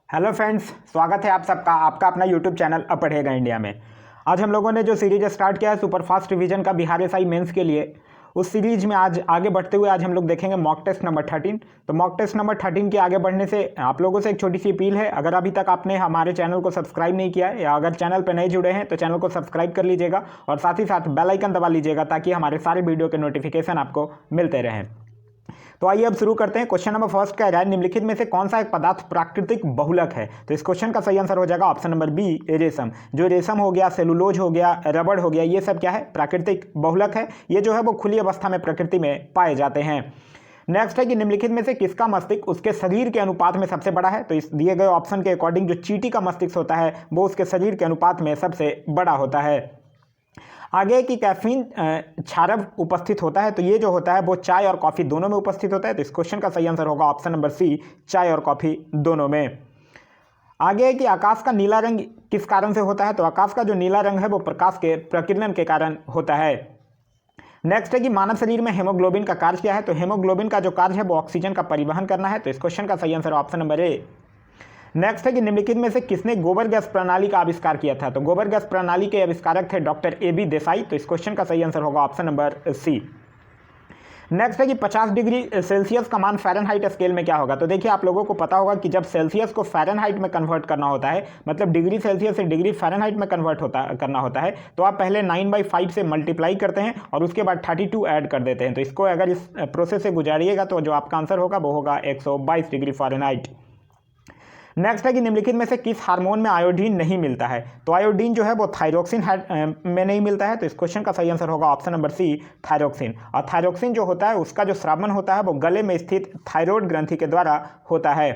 Hello friends, स्वागत है आप सबका आपका अपना यूट्यूब चैनल अब पढ़ेगा इंडिया में। आज हम लोगों ने जो सीरीज स्टार्ट किया है सुपर फास्ट रिवीजन का बिहार एसआई मेंस के लिए, उस सीरीज में आज आगे बढ़ते हुए आज हम लोग देखेंगे मॉक टेस्ट नंबर 13। तो मॉक टेस्ट नंबर 13 के आगे बढ़ने से आप लोगों से एक छोटी सी अपील है, अगर अभी तक आपने हमारे चैनल को सब्सक्राइब नहीं किया है या अगर चैनल पर नए जुड़े हैं तो चैनल को सब्सक्राइब कर लीजिएगा और साथ ही साथ बेल आइकन दबा लीजिएगा ताकि हमारे सारे वीडियो के नोटिफिकेशन आपको मिलते रहें। तो आइए अब शुरू करते हैं। क्वेश्चन नंबर फर्स्ट कह रहा है निम्नलिखित में से कौन सा एक पदार्थ प्राकृतिक बहुलक है। तो इस क्वेश्चन का सही आंसर हो जाएगा ऑप्शन नंबर बी, रेशम। जो रेशम हो गया, सेलुलोज हो गया, रबड़ हो गया, ये सब क्या है, प्राकृतिक बहुलक है। ये जो है वो खुली अवस्था में प्रकृति में पाए जाते हैं। नेक्स्ट है कि निम्नलिखित में से किसका मस्तिष्क उसके शरीर के अनुपात में सबसे बड़ा है। तो इस दिए गए ऑप्शन के अकॉर्डिंग जो चींटी का मस्तिष्क होता है वो उसके शरीर के अनुपात में सबसे बड़ा होता है। आगे की कैफीन क्षारक उपस्थित होता है, तो ये जो होता है वो चाय और कॉफ़ी दोनों में उपस्थित होता है। तो इस क्वेश्चन का सही आंसर होगा ऑप्शन नंबर सी, चाय और कॉफ़ी दोनों में। आगे है कि आकाश का नीला रंग किस कारण से होता है। तो आकाश का जो नीला रंग है वो प्रकाश के प्रकीर्णन के कारण होता है। नेक्स्ट है कि मानव शरीर में हेमोग्लोबिन का कार्य क्या है। तो हेमोग्लोबिन का जो कार्य है वो ऑक्सीजन का परिवहन करना है। तो इस क्वेश्चन का सही आंसर ऑप्शन नंबर ए। नेक्स्ट है कि निम्नलिखित में से किसने गोबर गैस प्रणाली का आविष्कार किया था। तो गोबर गैस प्रणाली के आविष्कारक थे डॉक्टर ए बी देसाई। तो इस क्वेश्चन का सही आंसर होगा ऑप्शन नंबर सी। नेक्स्ट है कि 50 डिग्री सेल्सियस का मान फ़ारेनहाइट स्केल में क्या होगा। तो देखिए आप लोगों को पता होगा कि जब सेल्सियस को फ़ारेनहाइट में कन्वर्ट करना होता है, मतलब डिग्री सेल्सियस से डिग्री फ़ारेनहाइट में कन्वर्ट करना होता है, तो आप पहले 9/5 से मल्टीप्लाई करते हैं और उसके बाद 32 ऐड कर देते हैं। तो इसको अगर इस प्रोसेस से गुजारिएगा तो जो आपका आंसर होगा वो होगा 122 डिग्री फ़ारेनहाइट। नेक्स्ट है कि निम्नलिखित में से किस हार्मोन में आयोडीन नहीं मिलता है। तो आयोडीन जो है वो थायरोक्सिन में नहीं मिलता है। तो इस क्वेश्चन का सही आंसर होगा ऑप्शन नंबर सी, थायरोक्सिन। और थायरोक्सिन जो होता है उसका जो स्रावन होता है वो गले में स्थित थायरॉयड ग्रंथि के द्वारा होता है।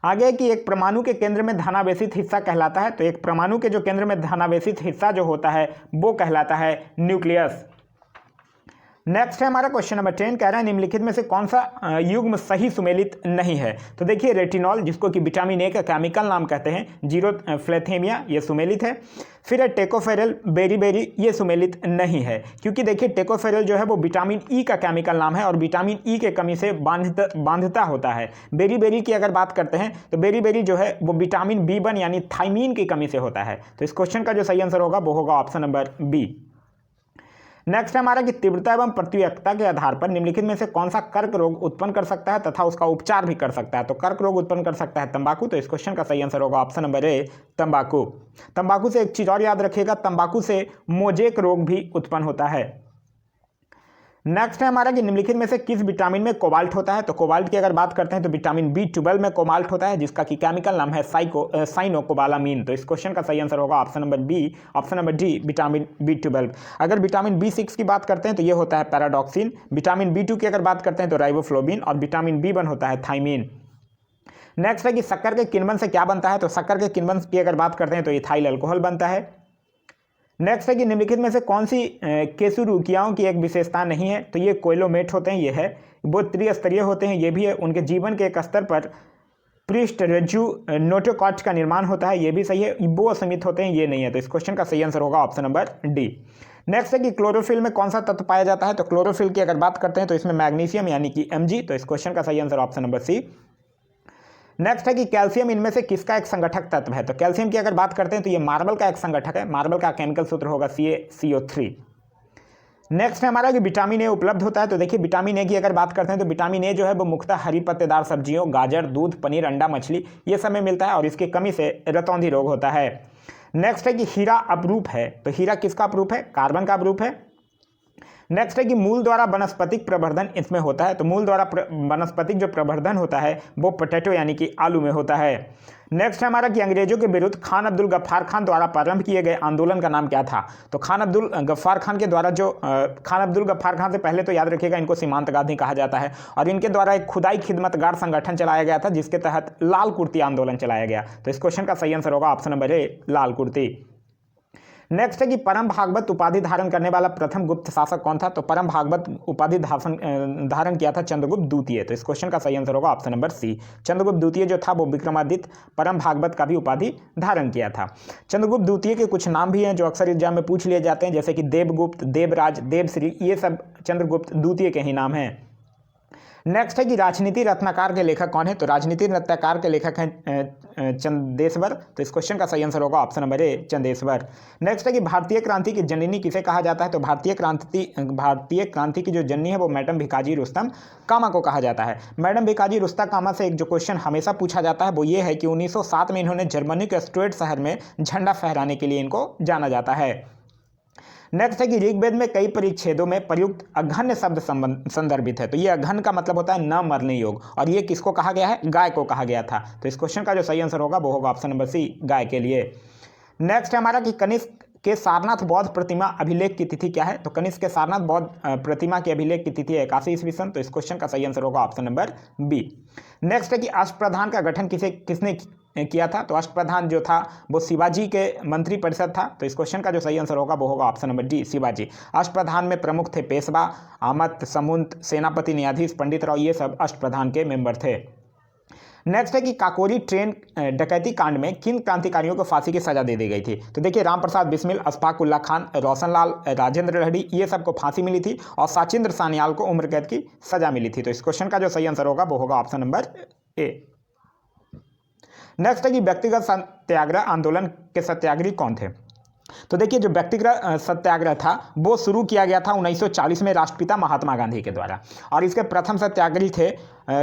आगे कि एक परमाणु के केंद्र में धनावेशित हिस्सा कहलाता है। तो एक परमाणु के जो केंद्र में धनावेशित हिस्सा जो होता है वो कहलाता है न्यूक्लियस। नेक्स्ट है हमारा क्वेश्चन नंबर 10, कह रहा है निम्नलिखित में से कौन सा युग्म सही सुमेलित नहीं है। तो देखिए रेटिनॉल, जिसको कि विटामिन ए का केमिकल नाम कहते हैं, जीरोफ्लेथेमिया, ये सुमेलित है। फिर है टेकोफेरल बेरीबेरी, ये सुमेलित नहीं है क्योंकि देखिए टेकोफेरल जो है वो विटामिन ई का केमिकल नाम है और विटामिन ई के कमी से बांधता होता है। बेरीबेरी की अगर बात करते हैं तो बेरीबेरी जो है वो विटामिन B1 यानी थाइमीन की कमी से होता है। तो इस क्वेश्चन का जो सही आंसर होगा वो होगा ऑप्शन नंबर बी। नेक्स्ट है हमारा कि तीव्रता एवं प्रतिव्यक्ता के आधार पर निम्नलिखित में से कौन सा कर्क रोग उत्पन्न कर सकता है तथा उसका उपचार भी कर सकता है। तो कर्क रोग उत्पन्न कर सकता है तंबाकू। तो इस क्वेश्चन का सही आंसर होगा ऑप्शन नंबर ए, तंबाकू। तंबाकू से एक चीज और याद रखिएगा, तंबाकू से मोजेक रोग भी उत्पन्न होता है। नेक्स्ट है हमारा कि निम्नलिखित में से किस विटामिन में कोबाल्ट होता है। तो कोबाल्ट की अगर बात करते हैं तो विटामिन B12 में कोबाल्ट होता है, जिसका कि केमिकल नाम है साइनोकोबालामीन। तो इस क्वेश्चन का सही आंसर होगा option number B, option number D, vitamin B12। अगर विटामिन B6 की बात करते हैं तो ये होता है पैराडॉक्सिन। विटामिन B2 की अगर बात करते हैं तो राइबोफ्लोबिन और विटामिन B1 होता है थाइमीन। नेक्स्ट है कि शक्कर के किण्वन से क्या बनता है। तो शक्कर के किण्वन की अगर बात करते हैं तो इथाइल अल्कोहल बनता है। नेक्स्ट है कि निम्नलिखित में से कौन सी केसुरुकियाओं की एक विशेषता नहीं है। तो ये कोइलोमेट होते हैं, ये है वो त्रिस्तरीय होते हैं, ये भी है। उनके जीवन के एक स्तर पर पृष्ठ रज्जु नोटोकॉट का निर्माण होता है, ये भी सही है। वो असीमित होते हैं, ये नहीं है। तो इस क्वेश्चन का सही आंसर होगा ऑप्शन नंबर डी। नेक्स्ट है कि क्लोरोफिल में कौन सा तत्व पाया जाता है। तो क्लोरोफिल की अगर बात करते हैं तो इसमें मैग्नीशियम यानी कि Mg। तो इस क्वेश्चन का सही answer option number C. Next है कि कैल्शियम इनमें से किसका एक संगठक तत्व है। तो कैल्शियम की अगर बात करते हैं तो ये मार्बल का एक संगठक है। मार्बल का केमिकल सूत्र होगा CaCO3। नेक्स्ट है हमारा कि विटामिन ए उपलब्ध होता है। तो देखिए विटामिन ए की अगर बात करते हैं तो विटामिन ए जो है वो मुख्यतः हरी पत्तेदार सब्जियों, गाजर, दूध, पनीर, अंडा, मछली, ये सब में मिलता है और इसकी कमी से रतौंधी रोग होता है। नेक्स्ट है कि हीरा अपरूप है। तो हीरा किसका अपरूप है, कार्बन का अपरूप है। नेक्स्ट है कि मूल द्वारा वनस्पतिक प्रवर्धन इसमें होता है। तो मूल द्वारा वनस्पतिक जो प्रवर्धन होता है वो पोटैटो यानी कि आलू में होता है। नेक्स्ट है हमारा कि अंग्रेजों के विरुद्ध खान अब्दुल गफ्फार खान द्वारा प्रारंभ किए गए आंदोलन का नाम क्या था। तो खान अब्दुल गफ्फार खान के द्वारा जो खान अब्दुल गफ्फार खान से पहले तो याद रखिएगा इनको सीमांत गांधी कहा जाता है और इनके द्वारा एक खुदाई खिदमतगार संगठन चलाया गया था जिसके तहत लाल कुर्ती आंदोलन चलाया गया। तो इस क्वेश्चन का सही आंसर होगा ऑप्शन नंबर ए, लाल कुर्ती। नेक्स्ट है कि परम भागवत उपाधि धारण करने वाला प्रथम गुप्त शासक कौन था। तो परम भागवत उपाधि धारण किया था चंद्रगुप्त द्वितीय। तो इस क्वेश्चन का सही आंसर होगा ऑप्शन नंबर सी, चंद्रगुप्त द्वितीय जो था वो विक्रमादित्य परम भागवत का भी उपाधि धारण किया था। चंद्रगुप्त द्वितीय के कुछ नाम भी हैं जो अक्सर एग्जाम में पूछ लिए जाते हैं, जैसे कि देवगुप्त, देवराज, देवश्री, ये सब चंद्रगुप्त द्वितीय के ही नाम हैं। नेक्स्ट है कि राजनीति रत्नाकर के लेखक कौन है? तो राजनीति रत्नाकर के लेखक हैं चंदेश्वर। तो इस क्वेश्चन का सही आंसर होगा ऑप्शन नंबर ए, चंदेश्वर। नेक्स्ट है कि भारतीय क्रांति की जननी किसे कहा जाता है? तो भारतीय क्रांति की जो जननी है वो मैडम भिकाजी रुस्तम कामा को कहा जाता है। मैडम भिकाजी रुस्तम कामा से एक जो क्वेश्चन हमेशा पूछा जाता है वो ये है कि 1907 में इन्होंने जर्मनी के स्टुअर्ट शहर में झंडा फहराने के लिए इनको जाना जाता है। नेक्स्ट है कि ऋग्वेद में कई परिच्छेदों में प्रयुक्त अघन्य शब्द संदर्भित है। तो ये अघन्य का मतलब होता है न मरने योग, और ये किसको कहा गया है? गाय को कहा गया था। तो इस क्वेश्चन का जो सही आंसर होगा वो होगा ऑप्शन नंबर सी, गाय के लिए। नेक्स्ट है हमारा कि कनिष्क के सारनाथ बौद्ध प्रतिमा अभिलेख की तिथि क्या है? तो कनिष्क के सारनाथ बौद्ध प्रतिमा की अभिलेख की तिथि है 81 ईस्वी सन। तो इस क्वेश्चन का सही आंसर होगा ऑप्शन नंबर बी। नेक्स्ट है कि अष्टप्रधान का गठन किसने किया था? तो अष्टप्रधान जो था वो शिवाजी के मंत्री परिषद था। तो इस क्वेश्चन का जो सही आंसर होगा वो होगा ऑप्शन नंबर डी, शिवाजी। अष्टप्रधान में प्रमुख थे पेशवा, आमत, सामंत, सेनापति, न्यायाधीश, पंडित राव, ये सब अष्टप्रधान के मेंबर थे। नेक्स्ट है कि काकोरी ट्रेन डकैती कांड में किन क्रांतिकारियों को फांसी की सजा दे दी गई थी? तो देखिए रामप्रसाद बिस्मिल, अशफाक उल्ला खान, रोशनलाल, राजेंद्र रहड़ी, ये सबको फांसी मिली थी, और साचिंद्र सान्याल को उम्र कैद की सजा मिली थी। तो इस क्वेश्चन का जो सही आंसर होगा वो होगा ऑप्शन नंबर ए। नेक्स्ट है कि व्यक्तिगत सत्याग्रह आंदोलन के सत्याग्रही कौन थे? तो देखिए जो व्यक्तिगत सत्याग्रह था वो शुरू किया गया था 1940 में राष्ट्रपिता महात्मा गांधी के द्वारा, और इसके प्रथम सत्याग्रही थे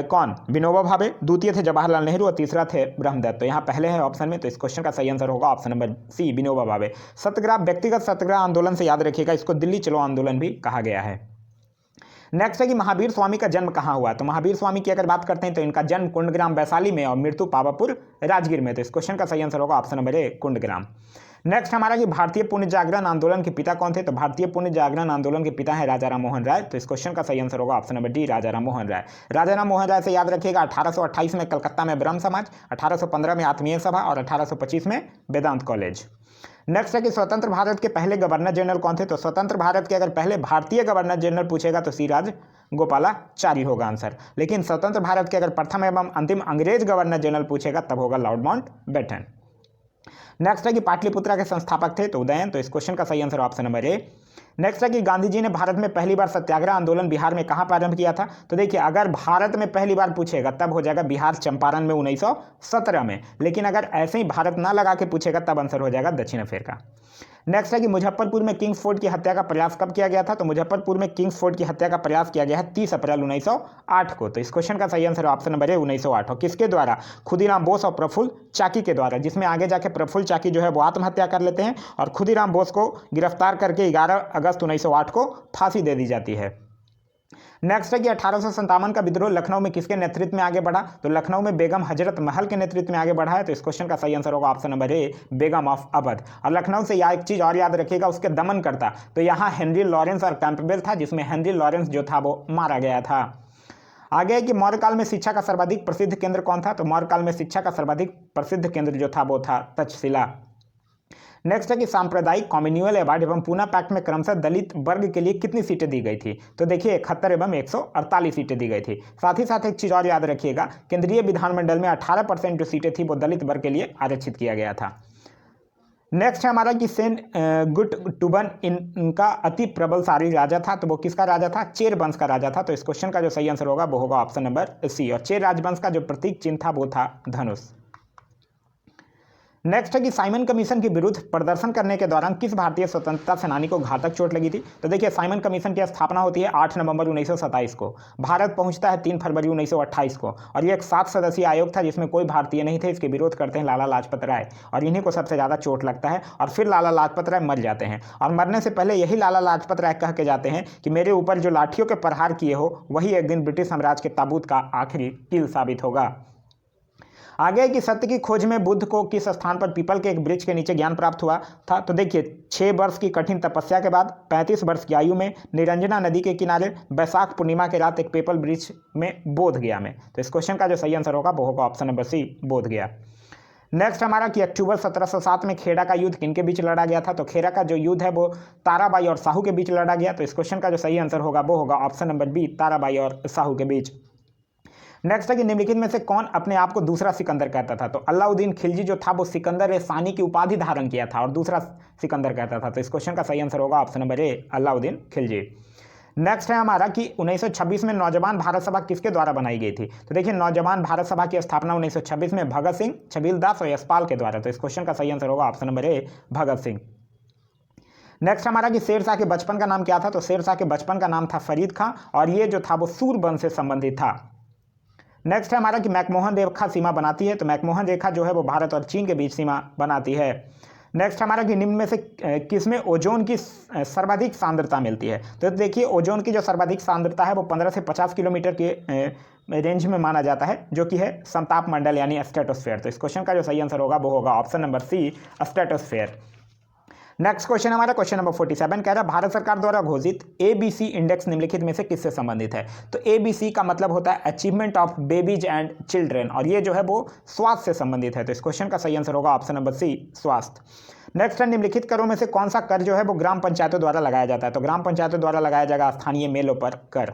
कौन? विनोबा भावे, द्वितीय थे जवाहरलाल नेहरू, और तीसरा थे ब्रह्मदत्त। तो यहाँ पहले है ऑप्शन में, तो इस क्वेश्चन का सही आंसर होगा ऑप्शन नंबर सी, विनोबा भावे। सत्याग्रह व्यक्तिगत सत्याग्रह आंदोलन से याद रखिएगा, इसको दिल्ली चलो आंदोलन भी कहा गया है। नेक्स्ट है कि महावीर स्वामी का जन्म कहाँ हुआ? तो महावीर स्वामी की अगर बात करते हैं तो इनका जन्म कुंडग्राम वैशाली में और मृत्यु पावापुर राजगीर में। तो इस क्वेश्चन का सही आंसर होगा option number A, Kundagram. Next हमारा कि भारतीय पुण्य जागरण आंदोलन के पिता कौन थे? तो भारतीय पुण्य जागरण आंदोलन के पिता है राजा राम मोहन राय। तो इस क्वेश्चन का सही आंसर होगा ऑप्शन नंबर डी, राजा राम मोहन राय। राजा राम मोहन राय से याद रखिएगा 1828 में कलकत्ता में ब्रह्म समाज, 1815 में आत्मीय सभा, और 1825 में वेदांत कॉलेज। नेक्स्ट है कि स्वतंत्र भारत के पहले गवर्नर जनरल कौन थे? तो स्वतंत्र भारत के अगर पहले भारतीय गवर्नर जनरल पूछेगा तो सी राजगोपालाचारी होगा आंसर, लेकिन स्वतंत्र भारत के अगर प्रथम एवं अंतिम अंग्रेज गवर्नर जनरल पूछेगा तब होगा लॉर्ड माउंटबेटन। नेक्स्ट है कि पाटलिपुत्रा के संस्थापक थे तो उदयन। तो इस क्वेश्चन का सही आंसर ऑप्शन नंबर ए। नेक्स्ट है कि गांधी जी ने भारत में पहली बार सत्याग्रह आंदोलन बिहार में कहाँ प्रारंभ किया था? तो देखिए अगर भारत में पहली बार पूछेगा तब हो जाएगा बिहार चंपारण में 1917 में, लेकिन अगर ऐसे ही भारत ना लगा के पूछेगा तब आंसर हो जाएगा दक्षिण अफ्रीका। नेक्स्ट है कि मुजफ्फरपुर में किंग्स फोर्ट की हत्या का प्रयास कब किया गया था? तो मुजफ्फरपुर में किंग्स फोर्ट की हत्या का प्रयास किया गया है 30 अप्रैल 1908 को। तो इस क्वेश्चन का सही आंसर ऑप्शन नंबर ए, 1908। और किसके द्वारा? खुदीराम बोस और प्रफुल्ल चाकी के द्वारा, जिसमें आगे जाके प्रफुल्ल चाकी जो है वो आत्महत्या कर लेते हैं और खुदीराम बोस को गिरफ्तार करके 11 अगस्त 1908 को फांसी दे दी जाती है। नेक्स्ट है कि 1857 का विद्रोह लखनऊ में किसके नेतृत्व में आगे बढ़ा? तो लखनऊ में बेगम हजरत महल के नेतृत्व में आगे बढ़ा है। तो इस क्वेश्चन का सही आंसर होगा option number A, Begum of Awadh. और लखनऊ से यह एक चीज और याद रखिएगा, उसके दमन करता तो यहाँ हेनरी लॉरेंस और कैंपबेल था, जिसमें हेनरी लॉरेंस जो था वो मारा गया था। आगे है कि मौर्य काल में शिक्षा का सर्वाधिक प्रसिद्ध केंद्र कौन था? तो मौर्य काल में शिक्षा का सर्वाधिक प्रसिद्ध केंद्र जो था वो था तक्षशिला। नेक्स्ट है कि सांप्रदायिक कॉम्युनियल अवार्ड एवं पूना पैक्ट में क्रमशः दलित वर्ग के लिए कितनी सीटें दी गई थी? तो देखिए 71 एवं 148 सीटें दी गई थी। साथ ही साथ एक चीज और याद रखिएगा, केंद्रीय विधानमंडल में 18% जो सीटें थी वो दलित वर्ग के लिए आरक्षित किया गया था। नेक्स्ट है हमारा कि सेन गुटटुबन इनका अति प्रबलशाली राजा था। तो वो किसका राजा था? चेर वंश का राजा था। तो इस क्वेश्चन का जो सही आंसर होगा वो होगा ऑप्शन नंबर सी, और चेर राजवंश का जो प्रतीक चिन्ह था वो था धनुष। नेक्स्ट है कि साइमन कमीशन के विरुद्ध प्रदर्शन करने के दौरान किस भारतीय स्वतंत्रता सेनानी को घातक चोट लगी थी? तो देखिए साइमन कमीशन की स्थापना होती है 8 नवंबर 1927 को, भारत पहुंचता है 3 फरवरी 1928 को, और ये एक 7 सदस्यीय आयोग था जिसमें कोई भारतीय नहीं थे। इसके विरोध करते हैं लाला लाजपत राय, और इन्हीं को सबसे ज़्यादा चोट लगता है, और फिर लाला लाजपत राय मर जाते हैं, और मरने से पहले यही लाला लाजपत राय कह के जाते हैं कि मेरे ऊपर जो लाठियों के प्रहार किए हो वही एक दिन ब्रिटिश साम्राज्य के ताबूत का आखिरी कील साबित होगा। आगे है कि सत्य की खोज में बुद्ध को किस स्थान पर पीपल के एक वृक्ष के नीचे ज्ञान प्राप्त हुआ था? तो देखिए 6 वर्ष की कठिन तपस्या के बाद 35 वर्ष की आयु में निरंजना नदी के किनारे वैशाख पूर्णिमा के रात एक पीपल वृक्ष में बोध गया में। तो इस क्वेश्चन का जो सही आंसर होगा वो होगा ऑप्शन नंबर सी, बोध गया। नेक्स्ट हमारा कि अक्टूबर 1707 में खेड़ा का युद्ध किनके बीच लड़ा गया था? तो खेड़ा का जो युद्ध है वो ताराबाई और साहू के बीच लड़ा गया। तो इस क्वेश्चन का जो सही आंसर होगा वो होगा ऑप्शन नंबर बी, ताराबाई और साहू के बीच। नेक्स्ट है कि निम्नलिखित में से कौन अपने आप को दूसरा सिकंदर कहता था? तो अलाउद्दीन खिलजी जो था वो सिकंदर सानी की उपाधि धारण किया था और दूसरा सिकंदर कहता था। तो इस क्वेश्चन का सही आंसर होगा ऑप्शन नंबर ए, अलाउद्दीन खिलजी। नेक्स्ट है हमारा कि 1926 में नौजवान भारत सभा किसके द्वारा बनाई गई थी। तो देखिए नौजवान भारत सभा की स्थापना 1926 में भगत सिंह, छबील दास और यशपाल के द्वारा। तो इस क्वेश्चन का सही आंसर होगा ऑप्शन नंबर ए, भगत सिंह। नेक्स्ट हमारा कि शेरशाह के बचपन का नाम क्या था। तो शेरशाह के बचपन का नाम था फरीद खां और ये जो था वो सूरबंश से संबंधित था। नेक्स्ट है हमारा कि मैकमोहन रेखा सीमा बनाती है। तो मैकमोहन रेखा जो है वो भारत और चीन के बीच सीमा बनाती है। नेक्स्ट हमारा कि निम्न में से किसमें ओजोन की सर्वाधिक सांद्रता मिलती है। तो देखिए ओजोन की जो सर्वाधिक सांद्रता है वो 15 से 50 किलोमीटर के रेंज में माना जाता है, जो कि है समताप मंडल यानी स्ट्रेटोस्फेयर। तो इस क्वेश्चन का जो सही आंसर होगा वो होगा option number C, stratosphere. Next question हमारा क्वेश्चन नंबर 47 कह रहा है भारत सरकार द्वारा घोषित ABC इंडेक्स निम्नलिखित में से किससे संबंधित है। तो ABC का मतलब होता है achievement of babies and children और ये जो है वो स्वास्थ्य से संबंधित है। तो इस क्वेश्चन का सही आंसर होगा ऑप्शन नंबर सी, स्वास्थ्य। नेक्स्ट है निम्नलिखित करों में से कौन सा कर जो है वो ग्राम पंचायतों द्वारा लगाया जाता है। तो ग्राम पंचायतों द्वारा लगाया जाएगा स्थानीय मेलों पर कर।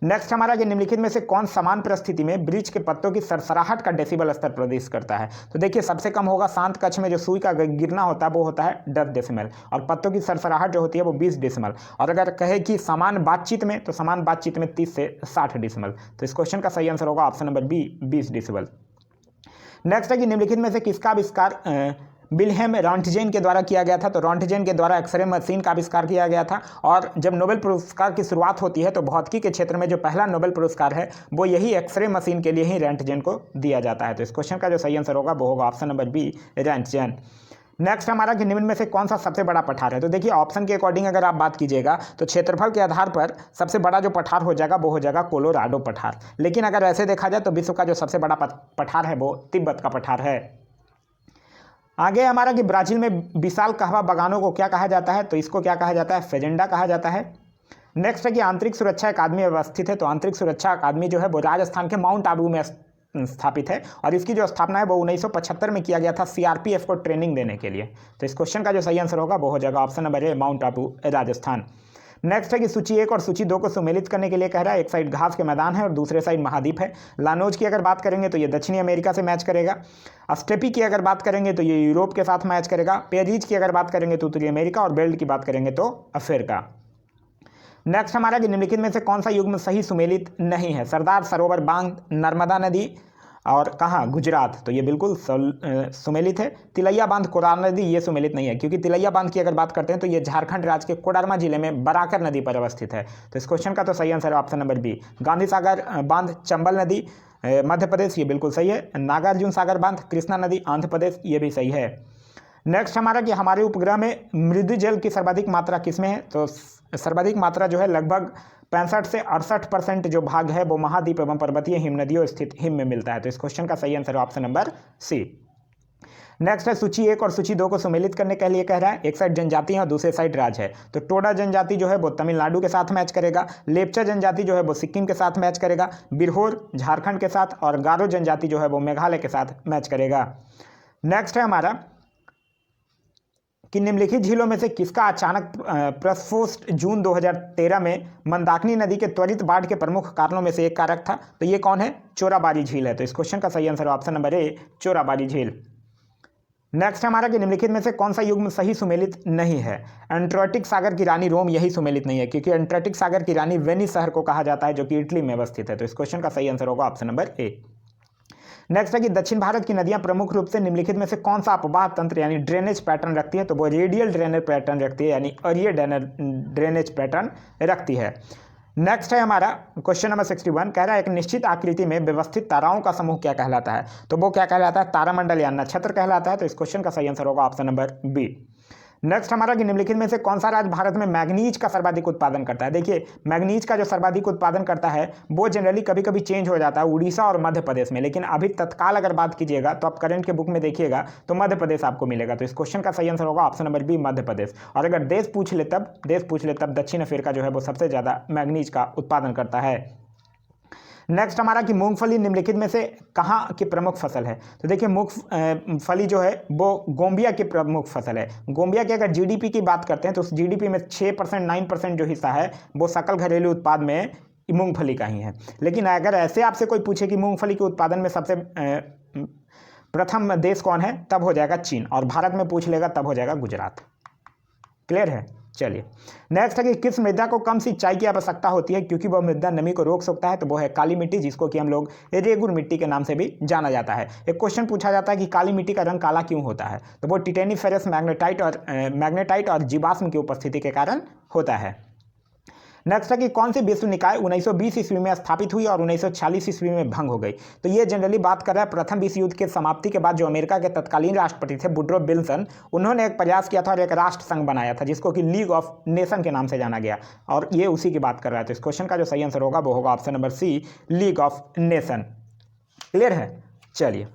नेक्स्ट हमारा कि निम्नलिखित में से कौन समान परिस्थिति में वृक्ष के पत्तों की सरसराहट का डेसिबल स्तर प्रदर्शित करता है। तो देखिए सबसे कम होगा शांत कक्ष में जो सुई का गिरना होता है वो होता है 10 डेसिमल और पत्तों की सरसराहट जो होती है वो 20 डेसिमल। और अगर कहे कि समान बातचीत में तो समान बातचीत में 30 से 60 डेसिमल। तो इस क्वेश्चन का सही आंसर होगा option number B, 20 decibel. Next है कि निम्नलिखित में से किसका आविष्कार विल्हेम रॉन्टजेन के द्वारा किया गया था। तो रॉन्टजेन के द्वारा एक्सरे मशीन का आविष्कार किया गया था और जब नोबेल पुरस्कार की शुरुआत होती है तो भौतिकी के क्षेत्र में जो पहला नोबेल पुरस्कार है वो यही एक्सरे मशीन के लिए ही रॉन्टजेन को दिया जाता है। तो इस क्वेश्चन का जो सही आंसर होगा वो होगा option number B, Röntgen. Next हमारा कि निम्न में से कौन सा सबसे बड़ा पठार है। तो देखिए ऑप्शन के अकॉर्डिंग अगर आप बात कीजिएगा तो क्षेत्रफल के आधार पर सबसे बड़ा जो पठार हो जाएगा वो हो जाएगा कोलोराडो पठार, लेकिन अगर ऐसे देखा जाए तो विश्व का जो सबसे बड़ा पठार है वो तिब्बत का पठार है। आगे हमारा कि ब्राजील में विशाल कहवा बागानों को क्या कहा जाता है। तो इसको क्या कहा जाता है, फेजेंडा कहा जाता है। नेक्स्ट है कि आंतरिक सुरक्षा अकादमी अवस्थित है। तो आंतरिक सुरक्षा अकादमी जो है वो राजस्थान के माउंट आबू में स्थापित है और इसकी जो स्थापना है वो 1975 में किया गया था CRPF को ट्रेनिंग देने के लिए। तो इस क्वेश्चन का जो सही आंसर होगा वो हो जाएगा ऑप्शन नंबर ए, माउंट आबू, राजस्थान। नेक्स्ट है कि सूची 1 और सूची 2 को सुमेलित करने के लिए कह रहा है। एक साइड घास के मैदान है और दूसरे साइड महाद्वीप है। लानोज की अगर बात करेंगे तो ये दक्षिणी अमेरिका से मैच करेगा। स्टेपी की अगर बात करेंगे तो ये यूरोप के साथ मैच करेगा। पेरिज की अगर बात करेंगे तो उत्तरी अमेरिका और बेल्ट की बात करेंगे तो अफ्रीका। नेक्स्ट हमारा कि निम्नलिखित में से कौन सा युग्म सही सुमेलित नहीं है। सरदार सरोवर बांध नर्मदा नदी और कहाँ, गुजरात। तो ये बिल्कुल सुमेलित है। तिलैया बांध कोडरमा नदी ये सुमेलित नहीं है, क्योंकि तिलैया बांध की अगर बात करते हैं तो ये झारखंड राज्य के कोडरमा जिले में बराकर नदी पर अवस्थित है। तो इस क्वेश्चन का तो सही आंसर है option number B, Gandhi Sagar बांध चंबल नदी मध्य प्रदेश, ये बिल्कुल सही है। नागार्जुन सागर बांध कृष्णा नदी आंध्र प्रदेश, ये भी सही है। नेक्स्ट हमारा कि हमारे उपग्रह में मृदु जल की सर्वाधिक मात्रा किसमें है। तो सर्वाधिक मात्रा जो है लगभग 65 से 68% जो भाग है वो महाद्वीप एवं पर्वतीय हिम नदियों स्थित हिम में मिलता है। तो इस क्वेश्चन का सही आंसर है ऑप्शन नंबर सी। नेक्स्ट है सूची 1 और सूची 2 को सुमेलित करने के लिए कह रहा है। एक साइड जनजाति है और दूसरे साइड राज है। तो टोडा जनजाति जो है वो तमिलनाडु के साथ मैच करेगा। लेपचा जनजाति जो है वो सिक्किम के साथ मैच करेगा। बिरहोर झारखंड के साथ और गारो जनजाति जो है वो मेघालय के साथ मैच करेगा। नेक्स्ट है हमारा कि निम्नलिखित झीलों में से किसका अचानक प्रस्फोट जून 2013 में मंदाकिनी नदी के त्वरित बाढ़ के प्रमुख कारणों में से एक कारक था। तो ये कौन है, चोराबाड़ी झील है। तो इस क्वेश्चन का सही आंसर है ऑप्शन नंबर ए, चोराबाड़ी झील। नेक्स्ट हमारा कि निम्नलिखित में से कौन सा युग्म सही सुमेलित नहीं है। एंटार्क्टिक सागर की रानी रोम यही सुमेलित नहीं है, क्योंकि एंटार्क्टिक सागर की रानी वेनिस शहर को कहा जाता है जो कि इटली में अवस्थित है। तो इस क्वेश्चन का सही आंसर होगा ऑप्शन नंबर ए। नेक्स्ट है कि दक्षिण भारत की नदियां प्रमुख रूप से निम्नलिखित में से कौन सा अपवाह तंत्र यानी ड्रेनेज पैटर्न रखती है। तो वो रेडियल ड्रेनेज पैटर्न रखती है, यानी अरीय ड्रेनेज पैटर्न रखती है। नेक्स्ट है हमारा क्वेश्चन नंबर 61 कह रहा है एक निश्चित आकृति में व्यवस्थित ताराओं का समूह क्या कहलाता है। तो वो क्या कहलाता है, तारामंडल या नक्षत्र कहलाता है। तो इस क्वेश्चन का सही आंसर होगा ऑप्शन नंबर बी। नेक्स्ट हमारा कि निम्नलिखित में से कौन सा राज्य भारत में मैग्नीज का सर्वाधिक उत्पादन करता है। देखिए मैग्नीज का जो सर्वाधिक उत्पादन करता है वो जनरली कभी कभी चेंज हो जाता है उड़ीसा और मध्य प्रदेश में, लेकिन अभी तत्काल अगर बात कीजिएगा तो आप करंट के बुक में देखिएगा तो मध्य प्रदेश आपको मिलेगा। तो इस क्वेश्चन का सही आंसर होगा option number B, Madhya Pradesh. और अगर देश पूछ ले तब दक्षिण अफ्रीका जो है वो सबसे ज़्यादा मैग्नीज का उत्पादन करता है। नेक्स्ट हमारा कि मूंगफली निम्नलिखित में से कहाँ की प्रमुख फसल है। तो देखिए मूंगफली जो है वो गोंबिया की प्रमुख फसल है। गोंबिया की अगर जीडीपी की बात करते हैं तो उस जीडीपी में 6% 9% जो हिस्सा है वो सकल घरेलू उत्पाद में मूंगफली का ही है। लेकिन अगर ऐसे आपसे कोई पूछे कि मूंगफली के उत्पादन में सबसे प्रथम देश कौन है, तब हो जाएगा चीन, और भारत में पूछ लेगा तब हो जाएगा गुजरात। क्लियर है। चलिए नेक्स्ट है कि किस मृदा को कम सिंचाई की आवश्यकता होती है क्योंकि वह मृदा नमी को रोक सकता है, तो वो है काली मिट्टी, जिसको कि हम लोग रेगुर मिट्टी के नाम से भी जाना जाता है। एक क्वेश्चन पूछा जाता है कि काली मिट्टी का रंग काला क्यों होता है, तो वो टिटेनिफेरस मैग्नेटाइट और जीवाश्म की उपस्थिति के कारण होता है। नेक्स्ट है कि कौन सी विश्व निकाय 1920 ईस्वी में स्थापित हुई और 1946 ईस्वी में भंग हो गई, तो ये जनरली बात कर रहा है प्रथम विश्व युद्ध के समाप्ति के बाद जो अमेरिका के तत्कालीन राष्ट्रपति थे वुड्रो विल्सन, उन्होंने एक प्रयास किया था और एक राष्ट्र संघ बनाया था जिसको कि लीग ऑफ नेशन के नाम से जाना गया, और ये उसी की बात कर रहा है। तो इस क्वेश्चन का जो सही आंसर होगा वो होगा option number C, league of nation. Clear है। चलिए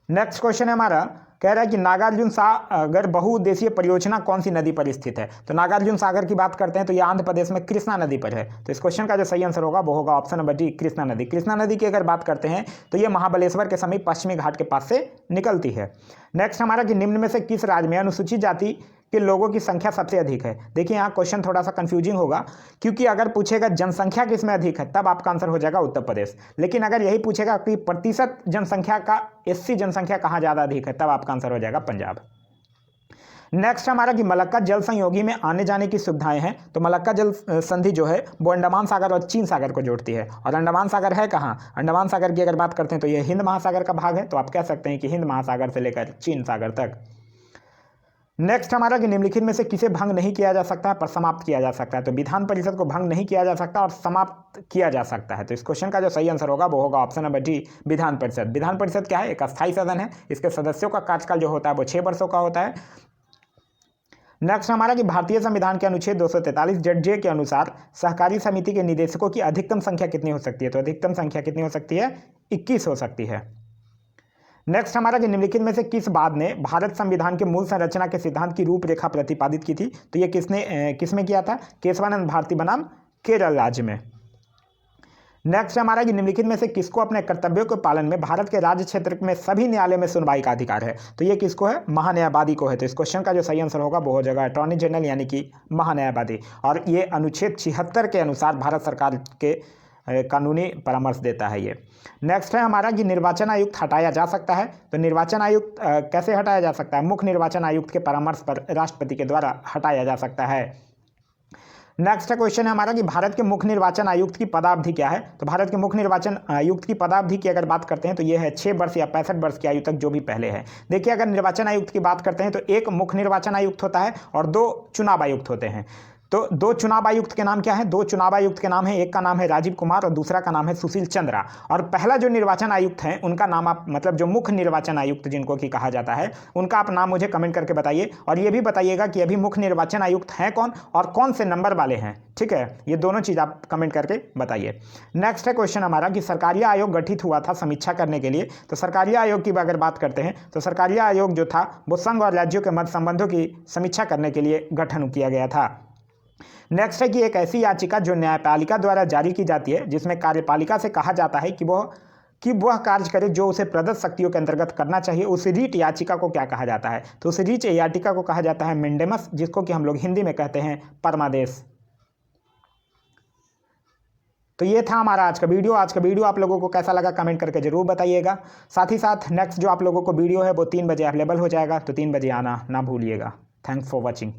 नेक्स्ट क्वेश्चन है हमारा, कह रहा है कि नागार्जुन सागर बहुउद्देशीय परियोजना कौन सी नदी पर स्थित है, तो नागार्जुन सागर की बात करते हैं तो ये आंध्र प्रदेश में कृष्णा नदी पर है। तो इस क्वेश्चन का जो सही आंसर होगा वो होगा ऑप्शन नंबर डी, कृष्णा नदी। कृष्णा नदी की अगर बात करते हैं तो ये महाबलेश्वर के समीप पश्चिमी घाट के पास से निकलती है। नेक्स्ट हमारा कि निम्न में से किस राज्य में अनुसूचित जाति के लोगों की संख्या सबसे अधिक है। देखिए यहाँ क्वेश्चन थोड़ा सा कंफ्यूजिंग होगा क्योंकि अगर पूछेगा जनसंख्या किस में अधिक है तब आपका आंसर हो जाएगा उत्तर प्रदेश, लेकिन अगर यही पूछेगा कि प्रतिशत जनसंख्या का एससी जनसंख्या कहाँ ज़्यादा अधिक है तब आपका आंसर हो जाएगा पंजाब। नेक्स्ट हमारा कि मलक्का जल संयोगी में आने जाने की सुविधाएं हैं, तो मलक्का जल संधि जो है वो अंडमान सागर और चीन सागर को जोड़ती है, और अंडमान सागर है कहाँ, अंडमान सागर की अगर बात करते हैं तो ये हिंद महासागर का भाग है, तो आप कह सकते हैं कि हिंद महासागर से लेकर चीन सागर तक। नेक्स्ट हमारा कि निम्नलिखित में से किसे भंग नहीं किया जा सकता है पर समाप्त किया जा सकता है, तो विधान परिषद को भंग नहीं किया जा सकता और समाप्त किया जा सकता है। तो इस क्वेश्चन का जो सही आंसर होगा वो होगा option number D, Vidhan Parishad. Vidhan Parishad क्या है, एक अस्थायी सदन है, इसके सदस्यों का कार्यकाल जो होता है वो 6 वर्षों का होता है। नेक्स्ट हमारा कि भारतीय संविधान के अनुच्छेद 243 के अनुसार सहकारी समिति के निदेशकों की अधिकतम संख्या कितनी हो सकती है, तो अधिकतम संख्या कितनी हो सकती है, 21 हो सकती है। नेक्स्ट हमारा कि निम्नलिखित में से किस वाद ने भारत संविधान के मूल संरचना के सिद्धांत की रूपरेखा प्रतिपादित की थी, तो ये किसमें किया था, केशवानंद भारती बनाम केरल राज्य में। नेक्स्ट हमारा कि निम्नलिखित में से किसको अपने कर्तव्यों के पालन में भारत के राज्य क्षेत्र में सभी न्यायालय में सुनवाई का अधिकार है, तो ये किसको है, महान्यायवादी को है। तो इस क्वेश्चन का जो सही आंसर होगा वो हो जाएगा अटॉर्नी जनरल यानी कि महान्यायवादी, और ये अनुच्छेद 76 के अनुसार भारत सरकार के कानूनी परामर्श देता है ये। नेक्स्ट है हमारा कि निर्वाचन आयुक्त हटाया जा सकता है, तो निर्वाचन आयुक्त कैसे हटाया जा सकता है, मुख्य निर्वाचन आयुक्त के परामर्श पर राष्ट्रपति के द्वारा हटाया जा सकता है। नेक्स्ट क्वेश्चन है हमारा कि भारत के मुख्य निर्वाचन आयुक्त की पदावधि क्या है, तो भारत के मुख्य निर्वाचन आयुक्त की पदावधि की अगर बात करते हैं तो ये है 6 वर्ष या 65 वर्ष की आयु तक जो भी पहले है। देखिए अगर निर्वाचन आयुक्त की बात करते हैं तो एक मुख्य निर्वाचन आयुक्त होता है और 2 चुनाव आयुक्त होते हैं। तो 2 चुनाव आयुक्त के नाम क्या है, 2 चुनाव आयुक्त के नाम है, एक का नाम है राजीव कुमार और दूसरा का नाम है सुशील चंद्रा, और पहला जो निर्वाचन आयुक्त है उनका नाम आप मतलब जो मुख्य निर्वाचन आयुक्त जिनको कि कहा जाता है उनका आप नाम मुझे कमेंट करके बताइए, और ये भी बताइएगा कि अभी मुख्य निर्वाचन आयुक्त हैं कौन और कौन से नंबर वाले हैं, ठीक है, ये दोनों चीज़ आप कमेंट करके बताइए। नेक्स्ट है क्वेश्चन हमारा कि सरकारी आयोग गठित हुआ था समीक्षा करने के लिए, तो सरकारी आयोग की अगर बात करते हैं तो सरकारी आयोग जो था वो संघ और राज्यों के मध्य संबंधों की समीक्षा करने के लिए गठन किया गया था। नेक्स्ट है कि एक ऐसी याचिका जो न्यायपालिका द्वारा जारी की जाती है जिसमें कार्यपालिका से कहा जाता है कि वह कार्य करे जो उसे प्रदत्त शक्तियों के अंतर्गत करना चाहिए, उस रीट याचिका को क्या कहा जाता है, तो उस रीट याचिका को कहा जाता है मेंडेमस, जिसको कि हम लोग हिंदी में कहते हैं परमादेश। तो ये था हमारा आज का वीडियो। आज का वीडियो आप लोगों को कैसा लगा कमेंट करके जरूर बताइएगा। साथ ही साथ नेक्स्ट जो आप लोगों को वीडियो है वो 3 बजे अवेलेबल हो जाएगा, तो 3 बजे आना ना भूलिएगा। Thanks for watching.